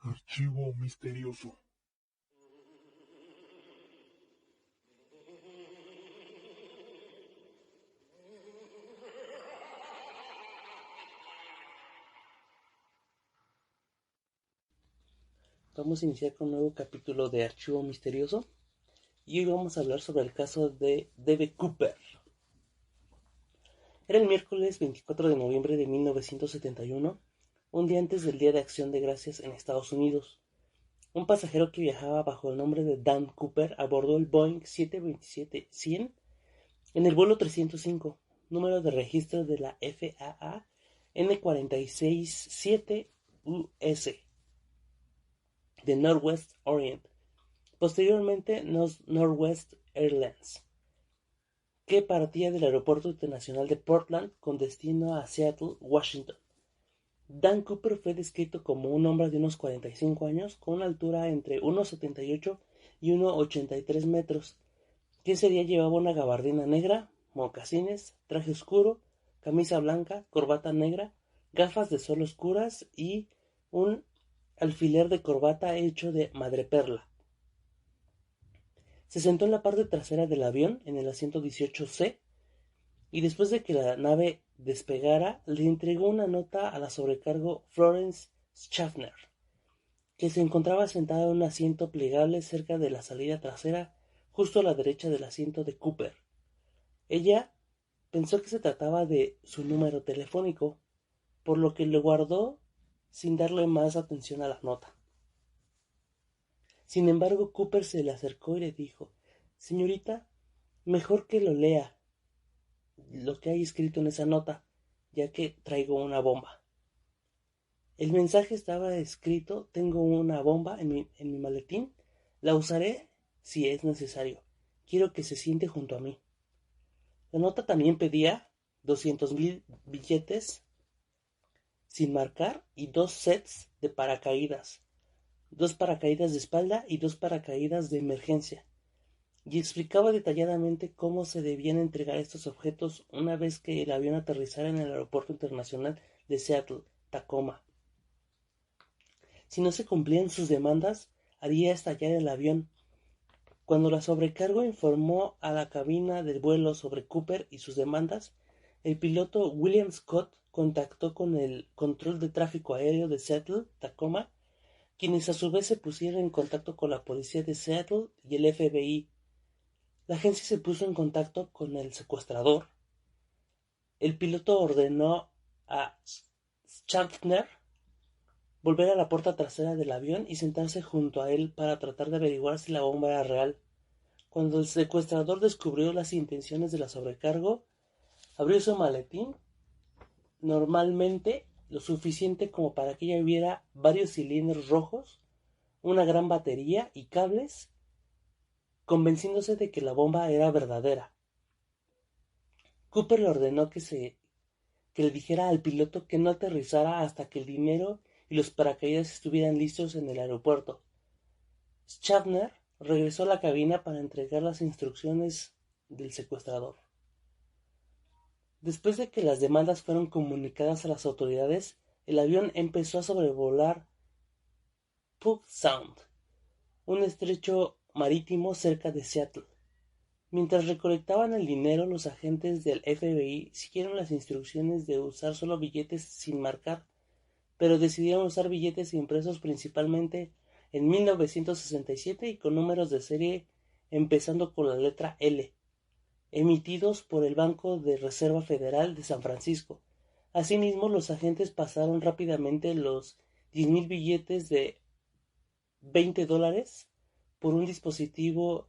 Archivo misterioso. Vamos a iniciar con un nuevo capítulo de Archivo Misterioso y hoy vamos a hablar sobre el caso de D.B. Cooper. Era el miércoles 24 de noviembre de 1971, un día antes del Día de Acción de Gracias en Estados Unidos. Un pasajero que viajaba bajo el nombre de Dan Cooper abordó el Boeing 727-100 en el vuelo 305, número de registro de la FAA N467US de Northwest Orient, posteriormente Northwest Airlines, que partía del Aeropuerto Internacional de Portland con destino a Seattle, Washington. Dan Cooper fue descrito como un hombre de unos 45 años, con una altura entre 1,78 y 1,83 metros, que ese día llevaba una gabardina negra, mocasines, traje oscuro, camisa blanca, corbata negra, gafas de sol oscuras y un alfiler de corbata hecho de madreperla. Se sentó en la parte trasera del avión, en el asiento 18C, y después de que la nave despegara, le entregó una nota a la sobrecargo Florence Schaffner, que se encontraba sentada en un asiento plegable cerca de la salida trasera, justo a la derecha del asiento de Cooper. Ella pensó que se trataba de su número telefónico, por lo que lo guardó sin darle más atención a la nota. Sin embargo, Cooper se le acercó y le dijo: «Señorita, mejor que lo lea lo que hay escrito en esa nota, ya que traigo una bomba». El mensaje estaba escrito: «Tengo una bomba en mi maletín, la usaré si es necesario. Quiero que se siente junto a mí». La nota también pedía 200,000 billetes sin marcar y 2 sets de paracaídas, 2 paracaídas de espalda y 2 paracaídas de emergencia, y explicaba detalladamente cómo se debían entregar estos objetos una vez que el avión aterrizara en el Aeropuerto Internacional de Seattle, Tacoma. Si no se cumplían sus demandas, haría estallar el avión. Cuando la sobrecargo informó a la cabina del vuelo sobre Cooper y sus demandas, el piloto William Scott contactó con el control de tráfico aéreo de Seattle, Tacoma, quienes a su vez se pusieron en contacto con la policía de Seattle y el FBI. La agencia se puso en contacto con el secuestrador. El piloto ordenó a Schaffner volver a la puerta trasera del avión y sentarse junto a él para tratar de averiguar si la bomba era real. Cuando el secuestrador descubrió las intenciones de la sobrecargo, abrió su maletín, normalmente lo suficiente como para que ella hubiera varios cilindros rojos, una gran batería y cables, convenciéndose de que la bomba era verdadera. Cooper le ordenó que le dijera al piloto que no aterrizara hasta que el dinero y los paracaídas estuvieran listos en el aeropuerto. Schaffner regresó a la cabina para entregar las instrucciones del secuestrador. Después de que las demandas fueron comunicadas a las autoridades, el avión empezó a sobrevolar Puget Sound, un estrecho marítimo cerca de Seattle. Mientras recolectaban el dinero, los agentes del FBI siguieron las instrucciones de usar solo billetes sin marcar, pero decidieron usar billetes impresos principalmente en 1967 y con números de serie empezando con la letra L, emitidos por el Banco de Reserva Federal de San Francisco. Asimismo, los agentes pasaron rápidamente los 10,000 billetes de $20 por un dispositivo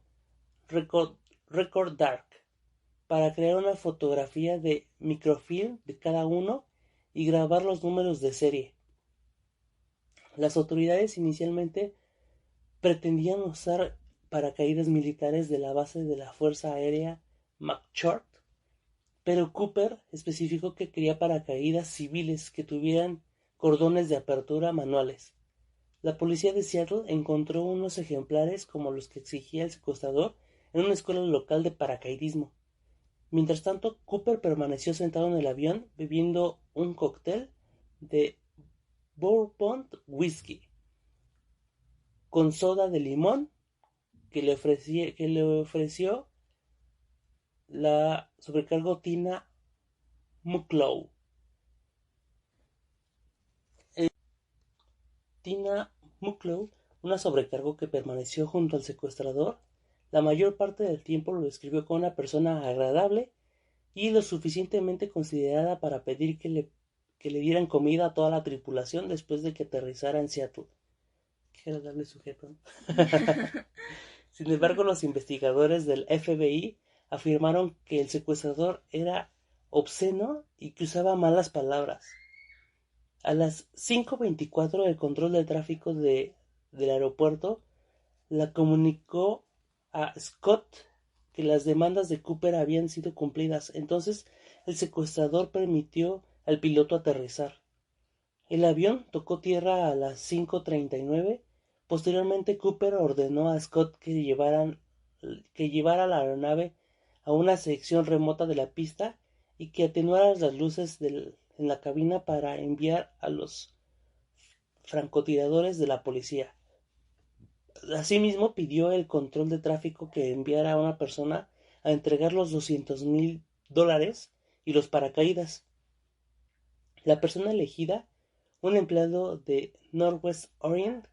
Record Dark para crear una fotografía de microfilm de cada uno y grabar los números de serie. Las autoridades inicialmente pretendían usar paracaídas militares de la base de la Fuerza Aérea McChord, pero Cooper especificó que quería paracaídas civiles que tuvieran cordones de apertura manuales. La policía de Seattle encontró unos ejemplares como los que exigía el secuestrador en una escuela local de paracaidismo. Mientras tanto, Cooper permaneció sentado en el avión bebiendo un cóctel de Bourbon Whisky. con soda de limón que le ofreció la sobrecargo Tina Mucklow. Tina Mucklow, una sobrecargo que permaneció junto al secuestrador, la mayor parte del tiempo lo describió como una persona agradable y lo suficientemente considerada para pedir que le dieran comida a toda la tripulación después de que aterrizara en Seattle. Qué agradable sujeto, ¿no? Sin embargo, los investigadores del FBI afirmaron que el secuestrador era obsceno y que usaba malas palabras. A las 5:24 el control de tráfico del aeropuerto la comunicó a Scott que las demandas de Cooper habían sido cumplidas. Entonces el secuestrador permitió al piloto aterrizar. El avión tocó tierra a las 5:39. Posteriormente Cooper ordenó a Scott que llevara la aeronave a una sección remota de la pista y que atenuara las luces en la cabina para enviar a los francotiradores de la policía. Asimismo, pidió el control de tráfico que enviara a una persona a entregar los $200,000 y los paracaídas. La persona elegida, un empleado de Northwest Orient,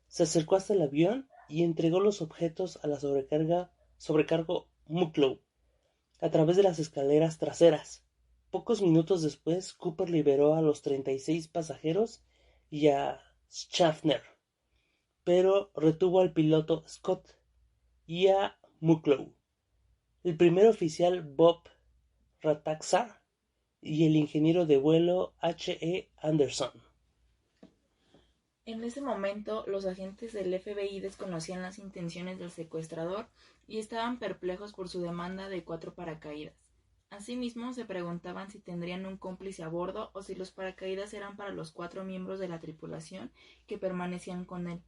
se acercó hasta el avión y entregó los objetos a la sobrecargo Mucklow a través de las escaleras traseras. Pocos minutos después, Cooper liberó a los 36 pasajeros y a Schaffner, pero retuvo al piloto Scott y a Mucklow, el primer oficial Bob Rataxar y el ingeniero de vuelo H. Anderson. En ese momento, los agentes del FBI desconocían las intenciones del secuestrador y estaban perplejos por su demanda de 4 paracaídas. Asimismo, se preguntaban si tendrían un cómplice a bordo o si los paracaídas eran para los 4 miembros de la tripulación que permanecían con él.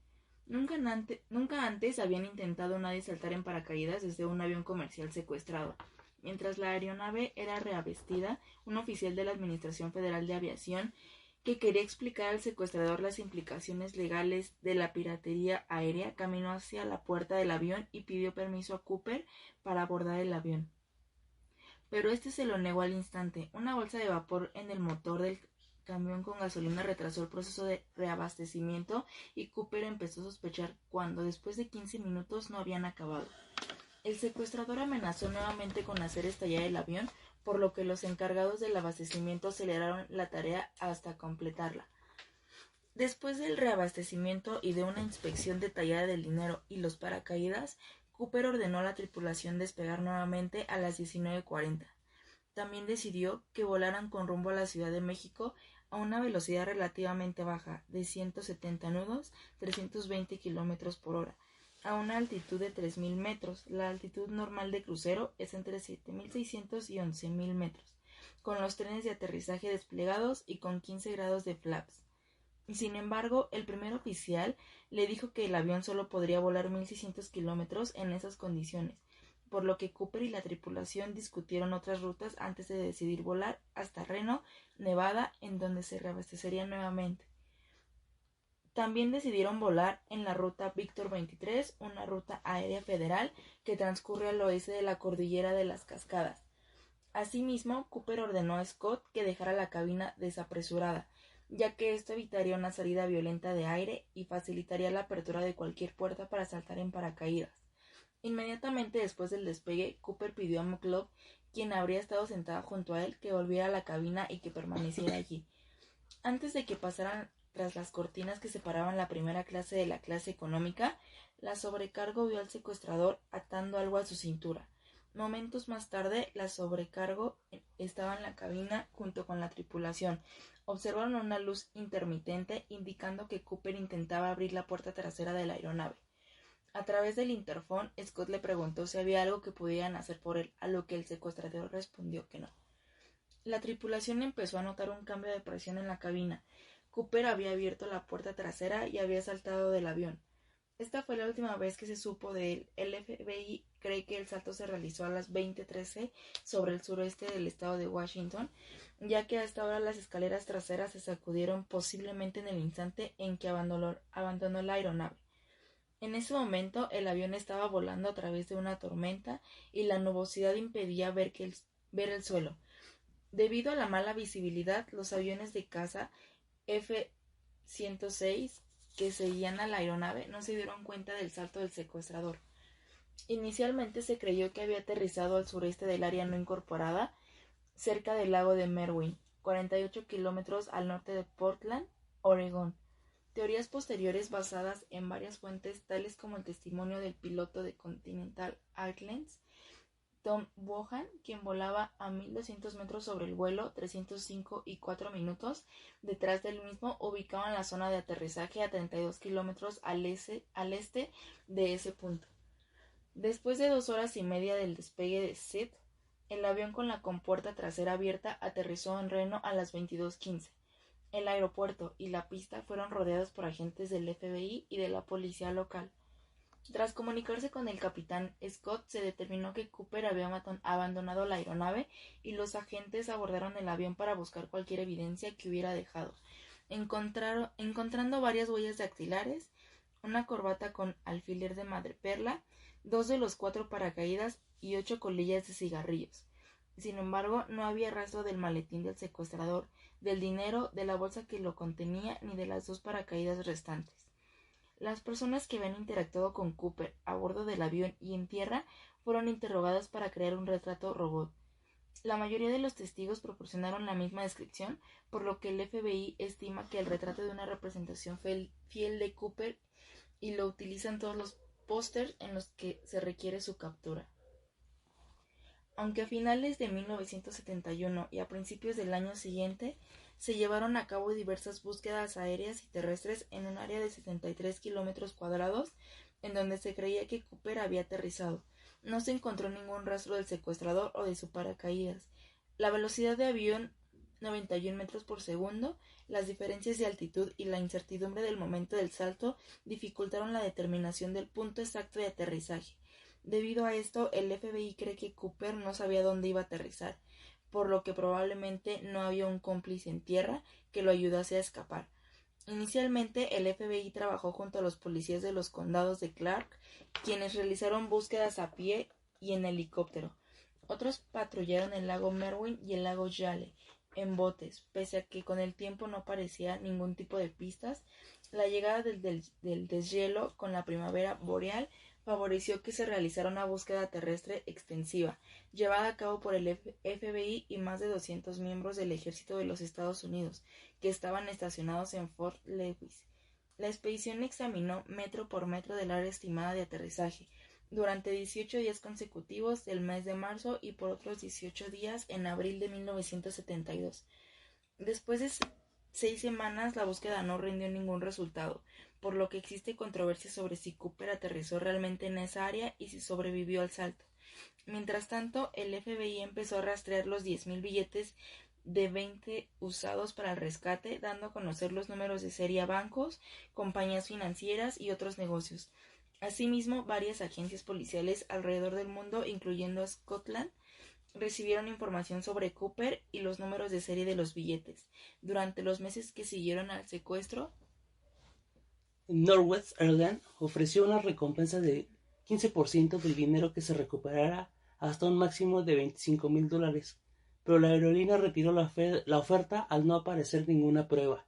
Nunca antes habían intentado nadie saltar en paracaídas desde un avión comercial secuestrado. Mientras la aeronave era reavestida, un oficial de la Administración Federal de Aviación que quería explicar al secuestrador las implicaciones legales de la piratería aérea, caminó hacia la puerta del avión y pidió permiso a Cooper para abordar el avión. Pero este se lo negó al instante. Una bolsa de vapor en el motor del camión con gasolina retrasó el proceso de reabastecimiento y Cooper empezó a sospechar cuando, después de 15 minutos, no habían acabado. El secuestrador amenazó nuevamente con hacer estallar el avión, por lo que los encargados del abastecimiento aceleraron la tarea hasta completarla. Después del reabastecimiento y de una inspección detallada del dinero y los paracaídas, Cooper ordenó a la tripulación despegar nuevamente a las 19:40. También decidió que volaran con rumbo a la Ciudad de México a una velocidad relativamente baja, de 170 nudos, 320 kilómetros por hora, a una altitud de 3.000 metros. La altitud normal de crucero es entre 7.600 y 11.000 metros, con los trenes de aterrizaje desplegados y con 15 grados de flaps. Sin embargo, el primer oficial le dijo que el avión solo podría volar 1.600 kilómetros en esas condiciones, por lo que Cooper y la tripulación discutieron otras rutas antes de decidir volar hasta Reno, Nevada, en donde se reabastecerían nuevamente. También decidieron volar en la ruta Víctor 23, una ruta aérea federal que transcurre al oeste de la cordillera de las Cascadas. Asimismo, Cooper ordenó a Scott que dejara la cabina desapresurada, ya que esto evitaría una salida violenta de aire y facilitaría la apertura de cualquier puerta para saltar en paracaídas. Inmediatamente después del despegue, Cooper pidió a Mucklow, quien habría estado sentada junto a él, que volviera a la cabina y que permaneciera allí. Antes de que pasaran tras las cortinas que separaban la primera clase de la clase económica, la sobrecargo vio al secuestrador atando algo a su cintura. Momentos más tarde, la sobrecargo estaba en la cabina junto con la tripulación. Observaron una luz intermitente indicando que Cooper intentaba abrir la puerta trasera de la aeronave. A través del interfón, Scott le preguntó si había algo que pudieran hacer por él, a lo que el secuestrador respondió que no. La tripulación empezó a notar un cambio de presión en la cabina. Cooper había abierto la puerta trasera y había saltado del avión. Esta fue la última vez que se supo de él. El FBI cree que el salto se realizó a las 20:13 sobre el suroeste del estado de Washington, ya que a esta hora las escaleras traseras se sacudieron posiblemente en el instante en que abandonó la aeronave. En ese momento el avión estaba volando a través de una tormenta y la nubosidad impedía ver el suelo. Debido a la mala visibilidad, los aviones de caza F-106 que seguían a la aeronave no se dieron cuenta del salto del secuestrador. Inicialmente se creyó que había aterrizado al sureste del área no incorporada, cerca del lago de Merwin, 48 kilómetros al norte de Portland, Oregón. Teorías posteriores basadas en varias fuentes, tales como el testimonio del piloto de Continental Airlines, Tom Bohan, quien volaba a 1.200 metros sobre el vuelo, 305 y 4 minutos, detrás del mismo, ubicaban la zona de aterrizaje a 32 kilómetros al este de ese punto. Después de 2 horas y media del despegue de Sid, el avión con la compuerta trasera abierta aterrizó en Reno a las 22:15. El aeropuerto y la pista fueron rodeados por agentes del FBI y de la policía local. Tras comunicarse con el capitán Scott, se determinó que Cooper había abandonado la aeronave y los agentes abordaron el avión para buscar cualquier evidencia que hubiera dejado. Encontrando varias huellas dactilares, una corbata con alfiler de madreperla, 2 de los 4 paracaídas y 8 colillas de cigarrillos. Sin embargo, no había rastro del maletín del secuestrador, del dinero, de la bolsa que lo contenía, ni de las 2 paracaídas restantes. Las personas que habían interactuado con Cooper a bordo del avión y en tierra fueron interrogadas para crear un retrato robot. La mayoría de los testigos proporcionaron la misma descripción, por lo que el FBI estima que el retrato de una representación fiel de Cooper y lo utilizan todos los pósters en los que se requiere su captura. Aunque a finales de 1971 y a principios del año siguiente se llevaron a cabo diversas búsquedas aéreas y terrestres en un área de 73 kilómetros cuadrados en donde se creía que Cooper había aterrizado, no se encontró ningún rastro del secuestrador o de su paracaídas. La velocidad de avión, 91 metros por segundo, las diferencias de altitud y la incertidumbre del momento del salto dificultaron la determinación del punto exacto de aterrizaje. Debido a esto, el FBI cree que Cooper no sabía dónde iba a aterrizar, por lo que probablemente no había un cómplice en tierra que lo ayudase a escapar. Inicialmente, el FBI trabajó junto a los policías de los condados de Clark, quienes realizaron búsquedas a pie y en helicóptero. Otros patrullaron el lago Merwin y el lago Yale en botes, pese a que con el tiempo no parecía ningún tipo de pistas. La llegada del deshielo con la primavera boreal favoreció que se realizara una búsqueda terrestre extensiva, llevada a cabo por el FBI y más de 200 miembros del ejército de los Estados Unidos, que estaban estacionados en Fort Lewis. La expedición examinó metro por metro del área estimada de aterrizaje, durante 18 días consecutivos del mes de marzo y por otros 18 días en abril de 1972. Después de 6 semanas, la búsqueda no rindió ningún resultado, por lo que existe controversia sobre si Cooper aterrizó realmente en esa área y si sobrevivió al salto. Mientras tanto, el FBI empezó a rastrear los 10.000 billetes de 20 usados para el rescate, dando a conocer los números de serie a bancos, compañías financieras y otros negocios. Asimismo, varias agencias policiales alrededor del mundo, incluyendo a Scotland, recibieron información sobre Cooper y los números de serie de los billetes. Durante los meses que siguieron al secuestro, Northwest Airlines ofreció una recompensa de 15% del dinero que se recuperara hasta un máximo de $25,000, pero la aerolínea retiró la oferta al no aparecer ninguna prueba.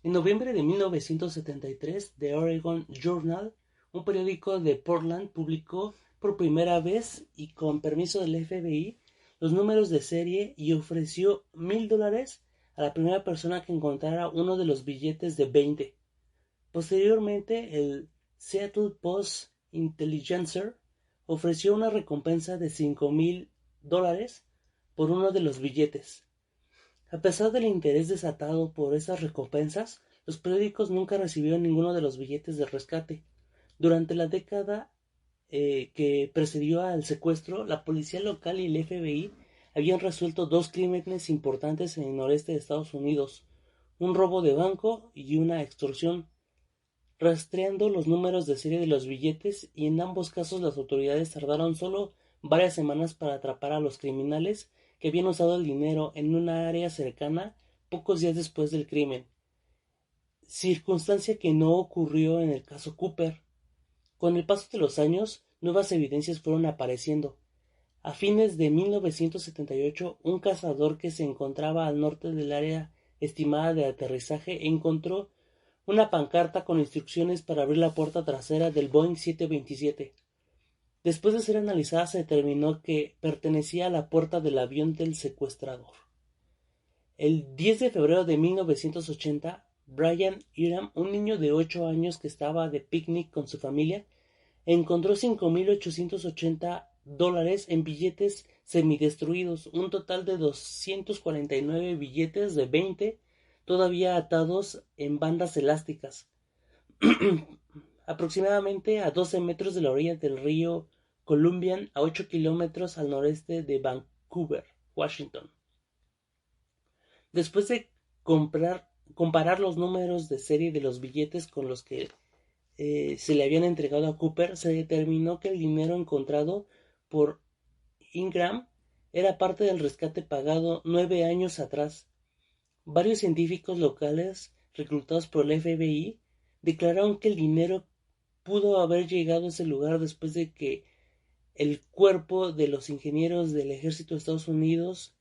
En noviembre de 1973, The Oregon Journal, un periódico de Portland, publicó por primera vez y con permiso del FBI los números de serie y ofreció $1,000 a la primera persona que encontrara uno de los billetes de 20. Posteriormente, el Seattle Post-Intelligencer ofreció una recompensa de $5,000 por uno de los billetes. A pesar del interés desatado por estas recompensas, los periódicos nunca recibieron ninguno de los billetes de rescate. Durante la década que precedió al secuestro, la policía local y el FBI habían resuelto 2 crímenes importantes en el noreste de Estados Unidos, un robo de banco y una extorsión, rastreando los números de serie de los billetes, y en ambos casos las autoridades tardaron solo varias semanas para atrapar a los criminales que habían usado el dinero en una área cercana pocos días después del crimen, circunstancia que no ocurrió en el caso Cooper. Con el paso de los años, nuevas evidencias fueron apareciendo. A fines de 1978, un cazador que se encontraba al norte del área estimada de aterrizaje encontró una pancarta con instrucciones para abrir la puerta trasera del Boeing 727. Después de ser analizada, se determinó que pertenecía a la puerta del avión del secuestrador. El 10 de febrero de 1980, Brian Hiram, un niño de 8 años que estaba de picnic con su familia, encontró $5,880 en billetes semidestruidos, un total de 249 billetes de 20 todavía atados en bandas elásticas, aproximadamente a 12 metros de la orilla del río Columbia, a 8 kilómetros al noreste de Vancouver, Washington. Después de comparar los números de serie de los billetes con los que se le habían entregado a Cooper, se determinó que el dinero encontrado por Ingram era parte del rescate pagado 9 años atrás. Varios científicos locales reclutados por el FBI declararon que el dinero pudo haber llegado a ese lugar después de que el cuerpo de los ingenieros del ejército de Estados Unidos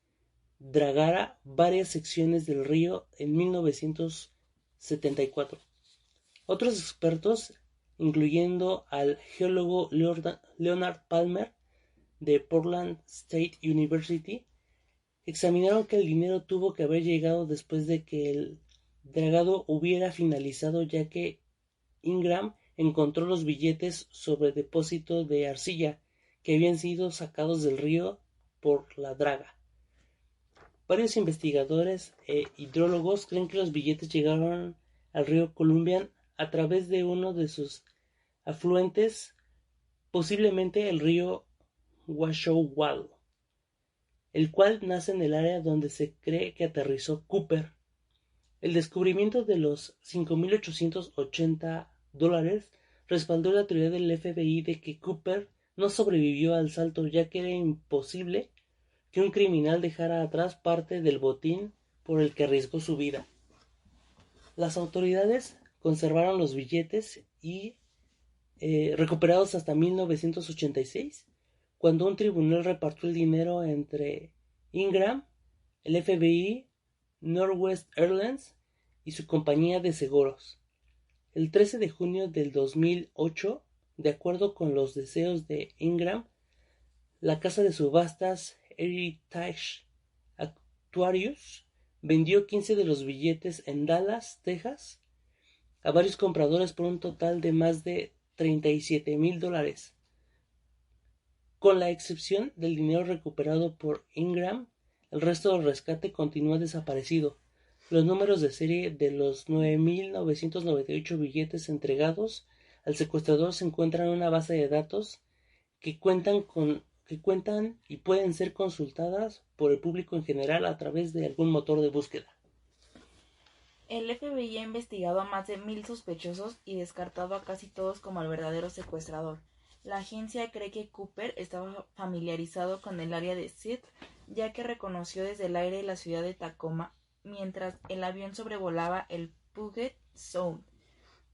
dragara varias secciones del río en 1974. Otros expertos, incluyendo al geólogo Leonard Palmer de Portland State University, examinaron que el dinero tuvo que haber llegado después de que el dragado hubiera finalizado, ya que Ingram encontró los billetes sobre depósito de arcilla que habían sido sacados del río por la draga. Varios investigadores e hidrólogos creen que los billetes llegaron al río Columbia a través de uno de sus afluentes, posiblemente el río Washoe, el cual nace en el área donde se cree que aterrizó Cooper. El descubrimiento de los $5,880 respaldó la teoría del FBI de que Cooper no sobrevivió al salto, ya que era imposible que un criminal dejara atrás parte del botín por el que arriesgó su vida. Las autoridades conservaron los billetes y recuperados hasta 1986, cuando un tribunal repartió el dinero entre Ingram, el FBI, Northwest Airlines y su compañía de seguros. El 13 de junio del 2008, de acuerdo con los deseos de Ingram, la casa de subastas Heritage Actuarius vendió 15 de los billetes en Dallas, Texas, a varios compradores por un total de más de $37,000. Con la excepción del dinero recuperado por Ingram, el resto del rescate continúa desaparecido. Los números de serie de los 9,998 billetes entregados al secuestrador se encuentran en una base de datos que cuentan y pueden ser consultadas por el público en general a través de algún motor de búsqueda. El FBI ha investigado a más de 1,000 sospechosos y descartado a casi todos como el verdadero secuestrador. La agencia cree que Cooper estaba familiarizado con el área de Sid, ya que reconoció desde el aire la ciudad de Tacoma mientras el avión sobrevolaba el Puget Sound.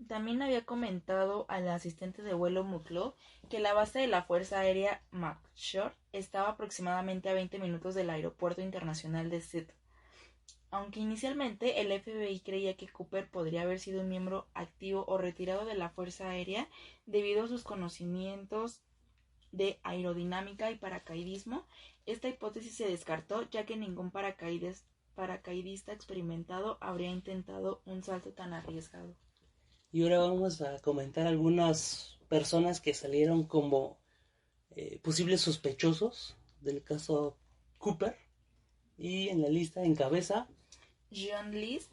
También había comentado al asistente de vuelo Mucklow que la base de la Fuerza Aérea McChord estaba aproximadamente a 20 minutos del Aeropuerto Internacional de Sid. Aunque inicialmente el FBI creía que Cooper podría haber sido un miembro activo o retirado de la Fuerza Aérea debido a sus conocimientos de aerodinámica y paracaidismo, esta hipótesis se descartó, ya que ningún paracaidista experimentado habría intentado un salto tan arriesgado. Y ahora vamos a comentar algunas personas que salieron como posibles sospechosos del caso Cooper. Y en la lista encabeza John List.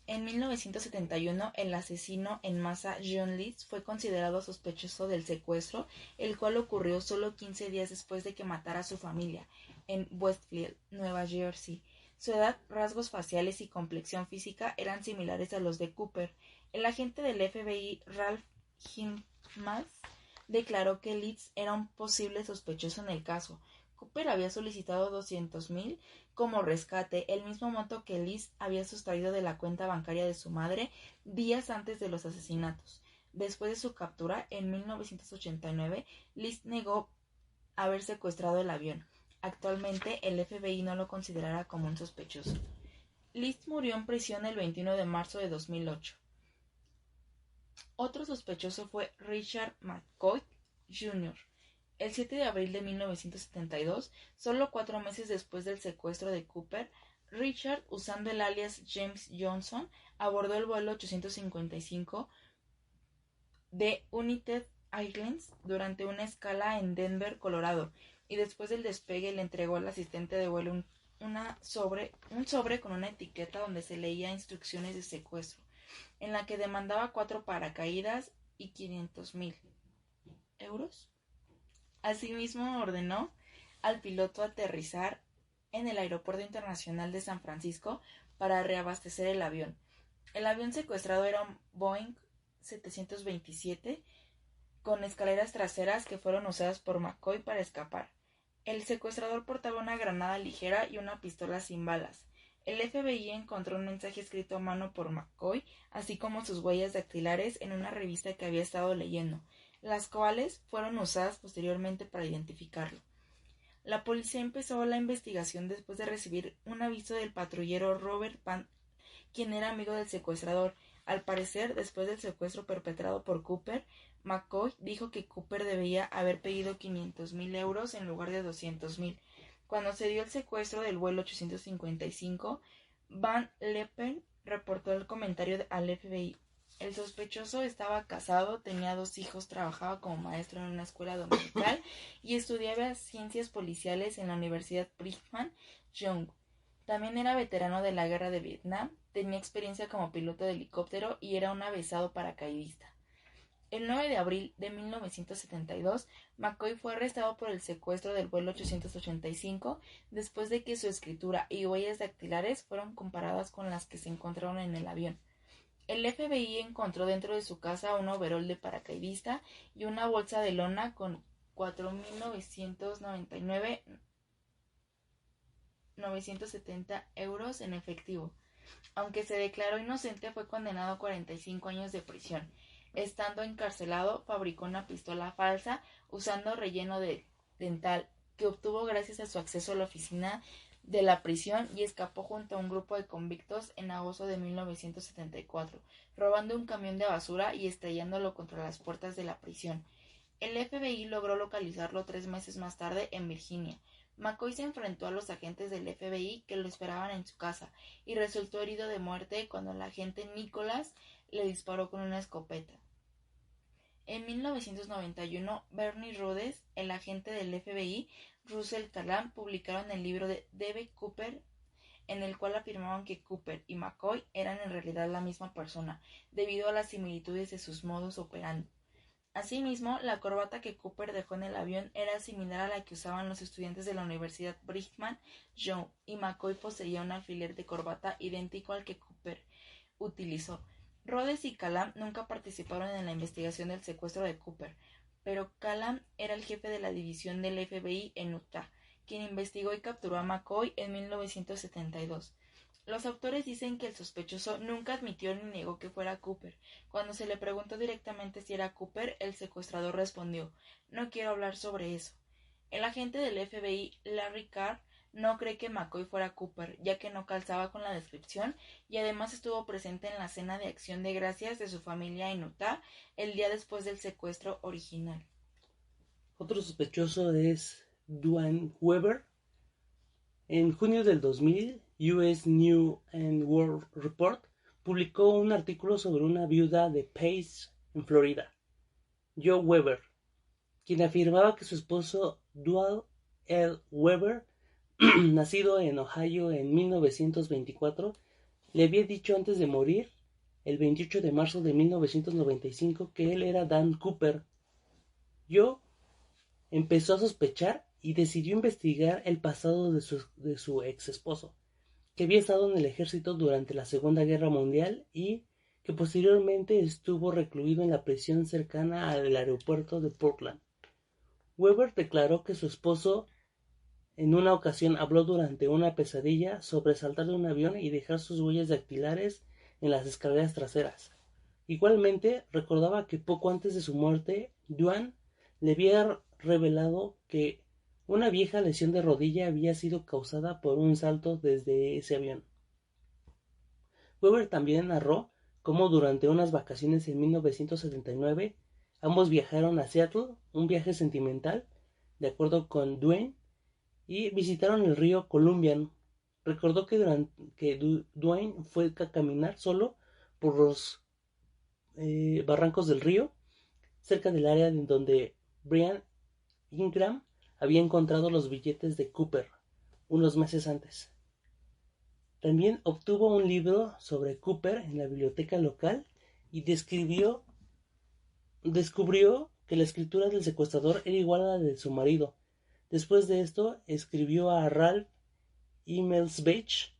En 1971, el asesino en masa John List fue considerado sospechoso del secuestro, el cual ocurrió solo 15 días después de que matara a su familia, en Westfield, Nueva Jersey. Su edad, rasgos faciales y complexión física eran similares a los de Cooper. El agente del FBI, Ralph Hickman, declaró que List era un posible sospechoso en el caso. Cooper había solicitado $200,000 como rescate, el mismo monto que List había sustraído de la cuenta bancaria de su madre días antes de los asesinatos. Después de su captura, en 1989, List negó haber secuestrado el avión. Actualmente, el FBI no lo considerará como un sospechoso. List murió en prisión el 21 de marzo de 2008. Otro sospechoso fue Richard McCoy Jr. El 7 de abril de 1972, solo 4 meses después del secuestro de Cooper, Richard, usando el alias James Johnson, abordó el vuelo 855 de United Airlines durante una escala en Denver, Colorado, y después del despegue le entregó al asistente de vuelo un sobre con una etiqueta donde se leía instrucciones de secuestro, en la que demandaba 4 paracaídas y 500,000 euros. Asimismo, ordenó al piloto aterrizar en el Aeropuerto Internacional de San Francisco para reabastecer el avión. El avión secuestrado era un Boeing 727 con escaleras traseras que fueron usadas por McCoy para escapar. El secuestrador portaba una granada ligera y una pistola sin balas. El FBI encontró un mensaje escrito a mano por McCoy, así como sus huellas dactilares en una revista que había estado leyendo, las cuales fueron usadas posteriormente para identificarlo. La policía empezó la investigación después de recibir un aviso del patrullero Robert Pan, quien era amigo del secuestrador. Al parecer, después del secuestro perpetrado por Cooper, McCoy dijo que Cooper debía haber pedido 500,000 euros en lugar de 200,000. Cuando se dio el secuestro del vuelo 855, Van Leppen reportó el comentario al FBI. El sospechoso estaba casado, tenía 2 hijos, trabajaba como maestro en una escuela dominical y estudiaba ciencias policiales en la Universidad Brigham Young. También era veterano de la guerra de Vietnam, tenía experiencia como piloto de helicóptero y era un avezado paracaidista. El 9 de abril de 1972, McCoy fue arrestado por el secuestro del vuelo 885 después de que su escritura y huellas dactilares fueron comparadas con las que se encontraron en el avión. El FBI encontró dentro de su casa un overol de paracaidista y una bolsa de lona con 4.970 euros en efectivo. Aunque se declaró inocente, fue condenado a 45 años de prisión. Estando encarcelado, fabricó una pistola falsa usando relleno de dental que obtuvo gracias a su acceso a la oficina de la prisión y escapó junto a un grupo de convictos en agosto de 1974, robando un camión de basura y estrellándolo contra las puertas de la prisión. El FBI logró localizarlo 3 meses más tarde en Virginia. McCoy se enfrentó a los agentes del FBI que lo esperaban en su casa y resultó herido de muerte cuando el agente Nicholas le disparó con una escopeta. En 1991, Bernie Rhodes, el agente del FBI, Russell Talam, publicaron el libro de D.B. Cooper, en el cual afirmaban que Cooper y McCoy eran en realidad la misma persona, debido a las similitudes de sus modus operandi. Asimismo, la corbata que Cooper dejó en el avión era similar a la que usaban los estudiantes de la Universidad Brigham Young, y McCoy poseía un alfiler de corbata idéntico al que Cooper utilizó. Rhodes y Calam nunca participaron en la investigación del secuestro de Cooper, pero Calam era el jefe de la división del FBI en Utah, quien investigó y capturó a McCoy en 1972. Los autores dicen que el sospechoso nunca admitió ni negó que fuera Cooper. Cuando se le preguntó directamente si era Cooper, el secuestrador respondió: "No quiero hablar sobre eso". El agente del FBI, Larry Carr, no cree que McCoy fuera Cooper, ya que no calzaba con la descripción y además estuvo presente en la cena de acción de gracias de su familia en Utah el día después del secuestro original. Otro sospechoso es Duane Weber. En junio del 2000, US News and World Report publicó un artículo sobre una viuda de Pace, en Florida, Joe Weber, quien afirmaba que su esposo Duane L. Weber, nacido en Ohio en 1924, le había dicho antes de morir, el 28 de marzo de 1995, que él era Dan Cooper. Joe empezó a sospechar y decidió investigar el pasado de su ex esposo, que había estado en el ejército durante la Segunda Guerra Mundial y que posteriormente estuvo recluido en la prisión cercana al aeropuerto de Portland. Weber declaró que su esposo en una ocasión habló durante una pesadilla sobre saltar de un avión y dejar sus huellas dactilares en las escaleras traseras. Igualmente, recordaba que poco antes de su muerte, Duan le había revelado que una vieja lesión de rodilla había sido causada por un salto desde ese avión. Weber también narró cómo durante unas vacaciones en 1979 ambos viajaron a Seattle, un viaje sentimental, de acuerdo con Duane, y visitaron el río Columbian. Recordó que Duane fue a caminar solo por los barrancos del río, cerca del área en donde Brian Ingram había encontrado los billetes de Cooper unos meses antes. También obtuvo un libro sobre Cooper en la biblioteca local y descubrió que la escritura del secuestrador era igual a la de su marido. Después de esto, escribió a Ralph Emmelsbach,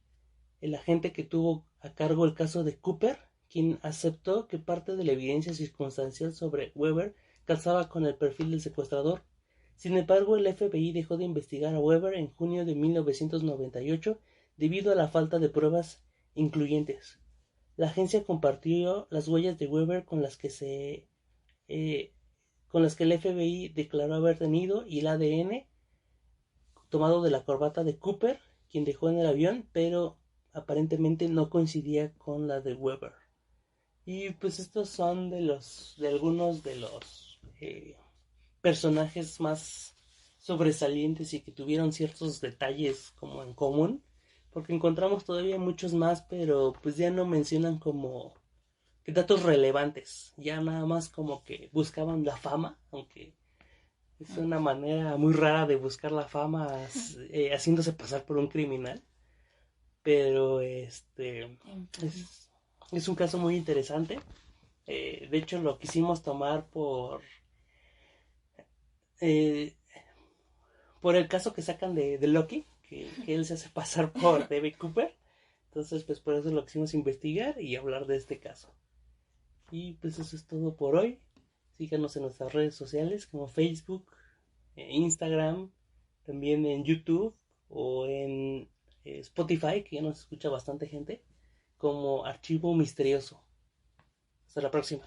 el agente que tuvo a cargo el caso de Cooper, quien aceptó que parte de la evidencia circunstancial sobre Weber calzaba con el perfil del secuestrador. Sin embargo, el FBI dejó de investigar a Weber en junio de 1998 debido a la falta de pruebas incluyentes. La agencia compartió las huellas de Weber con las que el FBI declaró haber tenido y el ADN tomado de la corbata de Cooper, quien dejó en el avión, pero aparentemente no coincidía con la de Weber. Y pues estos son de algunos de los personajes más sobresalientes y que tuvieron ciertos detalles como en común, porque encontramos todavía muchos más, pero pues ya no mencionan como que datos relevantes, ya nada más como que buscaban la fama, aunque es una manera muy rara de buscar la fama, haciéndose pasar por un criminal, pero es un caso muy interesante. De hecho lo quisimos tomar eh, por el caso que sacan de Loki, que él se hace pasar por David Cooper. Entonces pues por eso lo quisimos investigar y hablar de este caso. Y pues eso es todo por hoy. Síganos en nuestras redes sociales como Facebook, Instagram, también en YouTube o en Spotify, que ya nos escucha bastante gente, como Archivo Misterioso. Hasta la próxima.